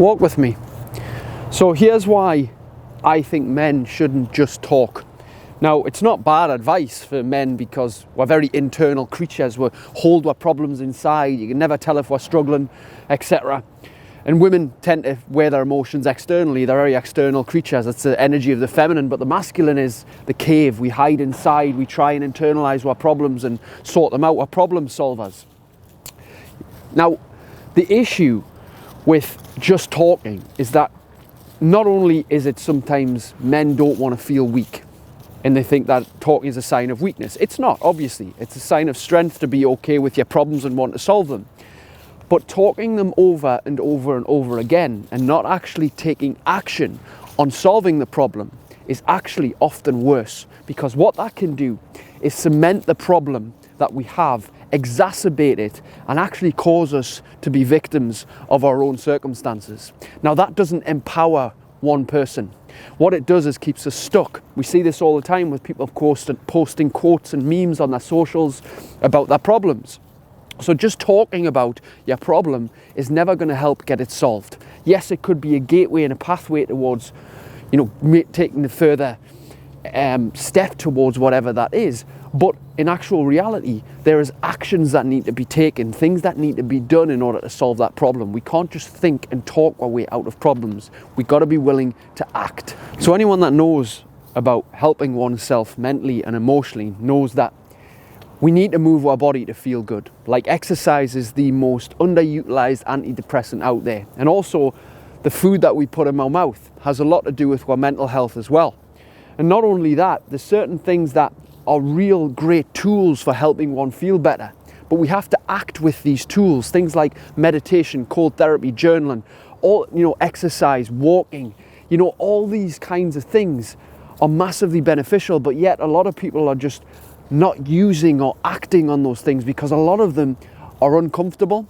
Walk with me. So here's why I think men shouldn't just talk. Now, it's not bad advice for men because we're very internal creatures. We hold our problems inside. You can never tell if we're struggling, etc. And women tend to wear their emotions externally. They're very external creatures. It's the energy of the feminine. But the masculine is the cave. We hide inside. We try and internalize our problems and sort them out. We're problem solvers. Now, the issue with just talking is that not only is it sometimes men don't want to feel weak and they think that talking is a sign of weakness. It's not, obviously. It's a sign of strength to be okay with your problems and want to solve them. But talking them over and over and over again and not actually taking action on solving the problem is actually often worse, because what that can do is cement the problem that we have, exacerbate it, and actually cause us to be victims of our own circumstances. Now, that doesn't empower one person. What it does is keeps us stuck. We see this all the time with people posting quotes and memes on their socials about their problems. So just talking about your problem is never going to help get it solved. Yes, it could be a gateway and a pathway towards, taking the further step towards whatever that is. But in actual reality, there is actions that need to be taken, things that need to be done in order to solve that problem. We can't just think and talk our way out of problems. We've got to be willing to act. So anyone that knows about helping oneself mentally and emotionally knows that we need to move our body to feel good. Like, exercise is the most underutilized antidepressant out there. And also, the food that we put in our mouth has a lot to do with our mental health as well. And not only that, there's certain things that are real great tools for helping one feel better. But we have to act with these tools. Things like meditation, cold therapy, journaling, exercise, walking, all these kinds of things are massively beneficial. But yet a lot of people are just not using or acting on those things because a lot of them are uncomfortable.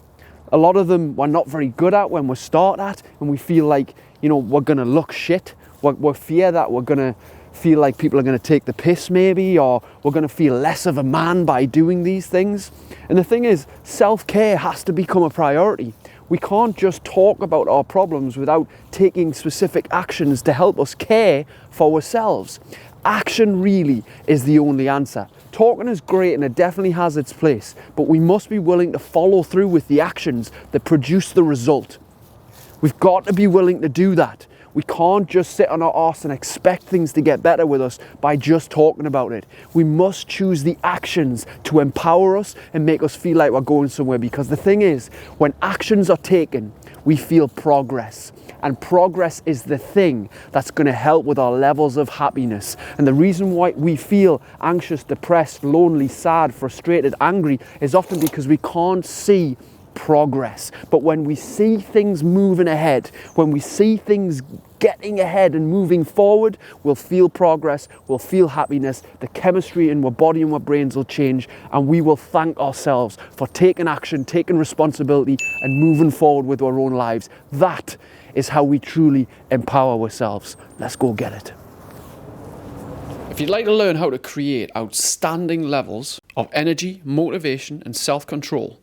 A lot of them we're not very good at when we start at, and we feel like, we're going to look shit. We fear that we're going to feel like people are going to take the piss maybe, or we're going to feel less of a man by doing these things. And the thing is, self-care has to become a priority. We can't just talk about our problems without taking specific actions to help us care for ourselves. Action really is the only answer. Talking is great and it definitely has its place, but we must be willing to follow through with the actions that produce the result. We've got to be willing to do that. We can't just sit on our arse and expect things to get better with us by just talking about it. We must choose the actions to empower us and make us feel like we're going somewhere, because the thing is, when actions are taken, we feel progress. And progress is the thing that's going to help with our levels of happiness. And the reason why we feel anxious, depressed, lonely, sad, frustrated, angry is often because we can't see progress. But when we see things moving ahead, when we see things getting ahead and moving forward, we'll feel progress, we'll feel happiness, the chemistry in our body and our brains will change, and we will thank ourselves for taking action, taking responsibility, and moving forward with our own lives. That is how we truly empower ourselves. Let's go get it. If you'd like to learn how to create outstanding levels of energy, motivation, and self-control,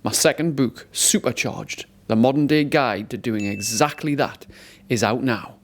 my second book, Supercharged, the modern day guide to doing exactly that, is out now.